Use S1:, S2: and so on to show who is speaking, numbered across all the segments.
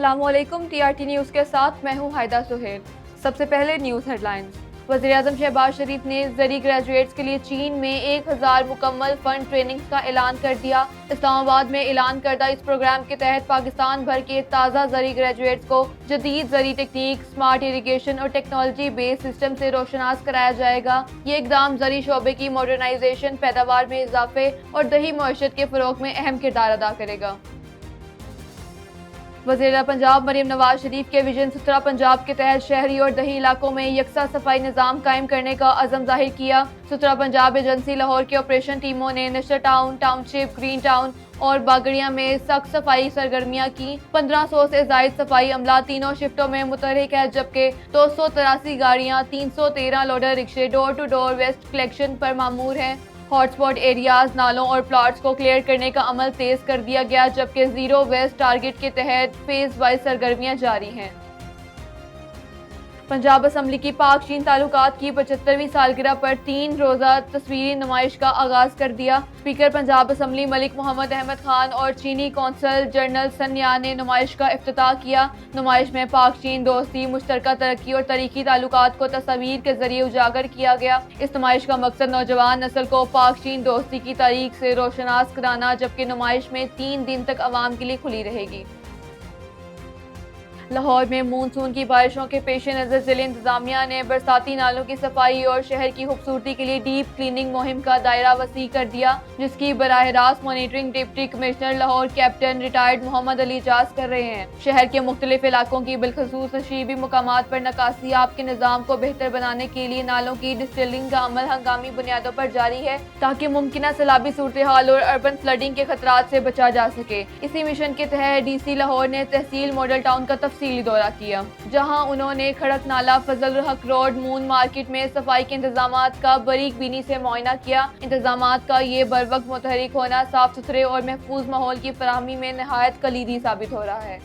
S1: अस्सलाम वालेकुम। TRT news के साथ मैं हूं हायदा सुहेल। सबसे पहले न्यूज़ हेडलाइंस। वज़ीर-ए-आज़म शहबाज शरीफ ने ज़री ग्रेजुएट्स के लिए चीन में 1000 मुकम्मल फंड ट्रेनिंग्स का ऐलान कर दिया। इस्लामाबाद में ऐलान करदा इस प्रोग्राम के तहत पाकिस्तान भर के ताज़ा ज़री ग्रेजुएट्स को जदीद ज़री टेक्निक, स्मार्ट इरिगेशन और टेक्नोलॉजी बेस्ड सिस्टम से रोशनास कराया जाएगा। ये इक़दाम ज़री शोबे की मॉडर्नाइजेशन, पैदावार में इजाफे और दही मईशत के फ़रोग़ में अहम किरदार अदा करेगा। वज़ीर पंजाब मरीम नवाज शरीफ के विजन सुथरा पंजाब के तहत शहरी और दही इलाकों में यकसा सफाई निज़ाम कायम करने का अज़म ज़ाहिर किया। सुथरा पंजाब एजेंसी लाहौर की ऑपरेशन टीमों ने Nishtar town, township, green town और बागड़िया में सख्त सफाई सरगर्मियां की। 1500 से जायद सफाई अमला तीनों शिफ्टों में मुतहरिक है, जबकि 283 गाड़ियां, 313 लोडर रिक्शे door to door waste collection पर मामूर हैं। हॉटस्पॉट एरियाज, नालों और प्लॉट्स को क्लियर करने का अमल तेज कर दिया गया, जबकि जीरो वेस्ट टारगेट के तहत फेज वाइज सरगर्मियां जारी हैं। पंजाब असम्बली की पाक चीन ताल्लुकात की 75वीं सालगिरह पर 3 रोज़ा तस्वीरी नुमाइश का आगाज कर दिया। स्पीकर पंजाब असम्बली मलिक मोहम्मद अहमद खान और चीनी कौंसल जनरल सन या ने नुमाइश का इफ्तिताह किया। नुमाइश में पाक चीन दोस्ती, मुश्तरका तरक्की और तारीखी ताल्लुकात को तस्वीर के जरिए उजागर किया गया। इस नुमाइश का मकसद नौजवान नस्ल को पाक चीन दोस्ती की तारीख से रोशनास कराना, जबकि नुमाइश में 3 दिन तक आवाम के लिए खुली रहेगी। लाहौर में मानसून की बारिशों के पेश नज़र जिले इंतजामिया ने बरसाती नालों की सफाई और शहर की खूबसूरती के लिए डीप क्लीनिंग मुहिम का दायरा वसी कर दिया, जिसकी बराह रास्त monitoring deputy commissioner Lahore captain retired Mohammad Ali Ijaz कर रहे हैं। शहर के मुख्तलिफ इलाकों की बिलखसूस नशीबी मुकामात पर नकासी आप के निज़ाम को बेहतर बनाने के लिए नालों की डिस्टिलिंग का अमल हंगामी बुनियादों पर जारी है, ताकि मुमकिन सैलाबी सूरत हाल और अर्बन फ्लडिंग के खतरात से बचा जा सके। इसी मिशन के तहत DC लाहौर ने तहसील मॉडल टाउन का तफसीली दौरा किया, जहां उन्होंने खड़क नाला, फजल हक रोड, मून मार्केट में सफाई के इंतजामात का बारीक बीनी से मुआयना किया। इंतजामात का ये बर वक्त मुतहरिक होना साफ सुथरे और महफूज माहौल की फराहमी में नहायत कलीदी साबित हो रहा है।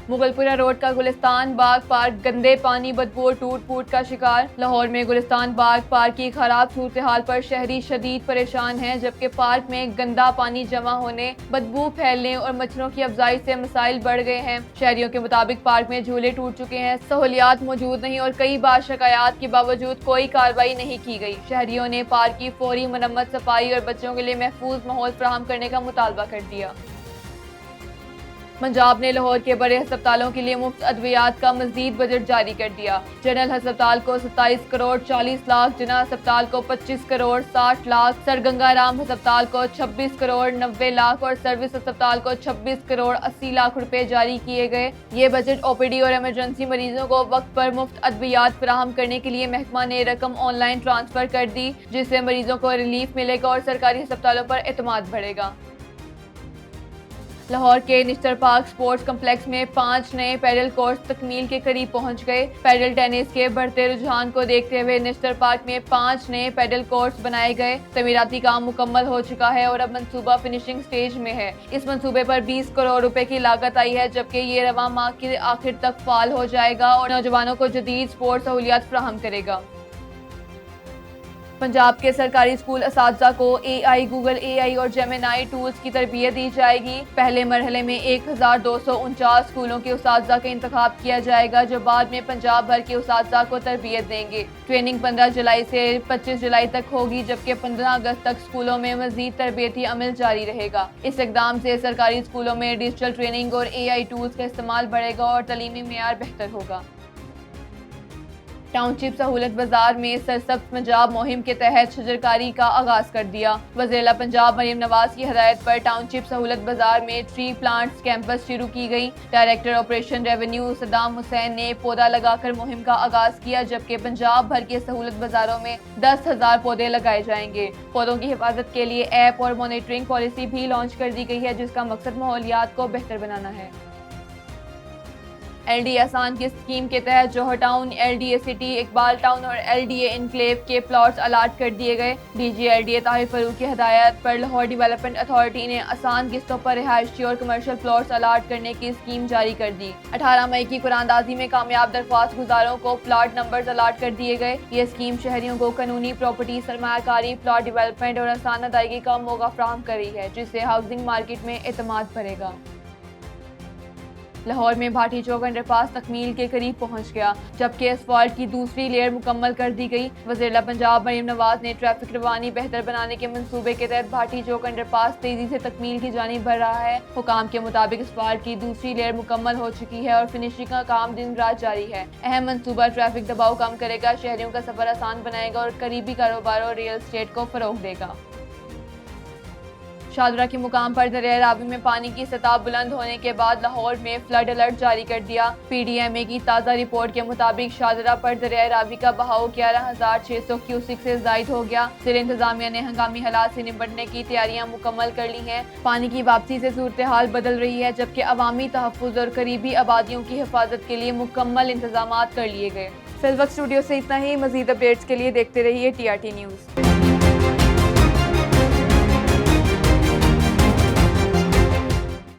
S1: मुगलपुरा रोड का गुलिस्तान बाग पार्क गंदे पानी बदबू टूट फूट का शिकार। लाहौर में गुलिस्तान बाग पार्क की खराब सूरत हाल पर शहरी शदीद परेशान हैं, जबकि पार्क में गंदा पानी जमा होने, बदबू फैलने और मच्छरों की अफजाई से मसाइल बढ़ गए हैं। शहरियों के मुताबिक पार्क में झूले टूट चुके हैं, सहूलियात मौजूद नहीं और कई बार शिकायत के बावजूद कोई कार्रवाई नहीं की गई। शहरियों ने पार्क की फौरी मरम्मत, सफाई और बच्चों के लिए महफूज माहौल फराहम करने का मुतालबा कर दिया। पंजाब ने लाहौर के बड़े अस्पतालों के लिए मुफ्त अद्वियात का मजीद बजट जारी कर दिया। जनरल अस्पताल को 27 करोड़ 40 लाख, जिना अस्पताल को 25 करोड़ 60 लाख, सर गंगा राम अस्पताल को 26 करोड़ 90 लाख और सर्विस अस्पताल को 26 करोड़ 80 लाख रुपए जारी किए गए। ये बजट OPD और इमरजेंसी मरीजों को वक्त पर मुफ्त अद्वियात फराहम करने के लिए महकमा ने रकम ऑनलाइन ट्रांसफर कर दी, जिससे मरीजों को रिलीफ मिलेगा और सरकारी अस्पतालों पर एतमाद बढ़ेगा। लाहौर के निश्तर पार्क स्पोर्ट्स कम्प्लेक्स में 5 नए पैडल कोर्स तकमील के करीब पहुंच गए। पैडल टेनिस के बढ़ते रुझान को देखते हुए निश्तर पार्क में 5 नए पैडल कोर्स बनाए गए। तमीराती काम मुकम्मल हो चुका है और अब मंसूबा फिनिशिंग स्टेज में है। इस मंसूबे पर 20 करोड़ रुपए की लागत आई है, जबकि ये रवां माह के आखिर तक फाल हो जाएगा और नौजवानों को जदीद स्पोर्ट्स सहूलियात फराहम करेगा। पंजाब के सरकारी स्कूल असातिज़ा को AI, गूगल AI और जेमिनाई टूल्स की तरबियत दी जाएगी। पहले मरहले में 1249 स्कूलों के असातिज़ा का इंतखाब किया जाएगा, जो बाद में पंजाब भर के असातिज़ा को तरबियत देंगे। ट्रेनिंग 15 जुलाई से 25 जुलाई तक होगी, जबकि 15 अगस्त तक स्कूलों में मजीद तरबियती अमल जारी रहेगा। इस इक़दाम से सरकारी स्कूलों में डिजिटल ट्रेनिंग और AI टूल्स का इस्तेमाल बढ़ेगा और तलीमी मेयार बेहतर होगा। टाउनशिप सहूलत बाजार में सरसब्ज़ पंजाब मुहिम के तहत शजरकारी का आगाज कर दिया। वज़ीर पंजाब मरीम नवाज की हदायत पर टाउनशिप सहूलत बाजार में ट्री प्लांट्स कैंपस शुरू की गई। Director operation revenue Saddam Hussain ने पौधा लगाकर मुहिम का आगाज किया, जबकि पंजाब भर के सहूलत बाजारों में 10,000 पौधे लगाए जाएंगे। पौधों की हिफाजत के लिए ऐप और मॉनिटरिंग पॉलिसी भी लॉन्च कर दी गई है, जिसका मकसद माहौलियात को बेहतर बनाना है। LDA आसान की स्कीम के तहत Johar town, LDA city, Iqbal town और LDA इनक्लेव के प्लॉट्स अलाट कर दिए गए। DG LDA ताहिर फरूक की हदायत पर लाहौर डेवलपमेंट अथॉरिटी ने आसान किस्तों पर रिहायशी और कमर्शियल प्लॉट्स अलाट करने की स्कीम जारी कर दी। 18 मई की कुरानदाजी में कामयाब दरख्वास्त गुजारों को प्लॉट नंबर्स अलाट कर दिए गए। ये स्कीम शहरियों को कानूनी प्रॉपर्टी, सरमायाकारी, प्लॉट डेवलपमेंट और आसान अदायगी का मौका फराहम कर रही है, जिससे हाउसिंग मार्केट में एतमाद बढ़ेगा। لاہور میں بھاٹی چوک انڈر پاس تکمیل کے قریب پہنچ گیا، جبکہ اسفالٹ کی دوسری لیئر مکمل کر دی گئی۔ وزیر پنجاب مریم نواز نے ٹریفک روانی بہتر بنانے کے منصوبے کے تحت بھاٹی چوک انڈر پاس تیزی سے تکمیل کی جانب بڑھ رہا ہے۔ حکام کے مطابق اسفالٹ کی دوسری لیئر مکمل ہو چکی ہے اور فنشنگ کا کام دن رات جاری ہے۔ اہم منصوبہ ٹریفک دباؤ کم کرے گا، شہریوں کا سفر آسان بنائے گا اور قریبی کاروبار اور ریل اسٹیٹ کو فروغ دے گا۔ شاہدرہ کے مقام پر دریائے راوی میں پانی کی سطح بلند ہونے کے بعد لاہور میں فلڈ الرٹ جاری کر دیا۔ پی ڈی ایم اے کی تازہ رپورٹ کے مطابق شاہدرہ پر دریائے راوی کا بہاؤ 11,600 کیوسک سے زائد ہو گیا۔ ضلع انتظامیہ نے ہنگامی حالات سے نمٹنے کی تیاریاں مکمل کر لی ہیں۔ پانی کی واپسی سے صورتحال بدل رہی ہے، جبکہ عوامی تحفظ اور قریبی آبادیوں کی حفاظت کے لیے مکمل انتظامات کر لیے گئے۔ فی الوقت اسٹوڈیو سے اتنا ہی۔ مزید اپڈیٹس کے لیے دیکھتے رہیے TRT نیوز۔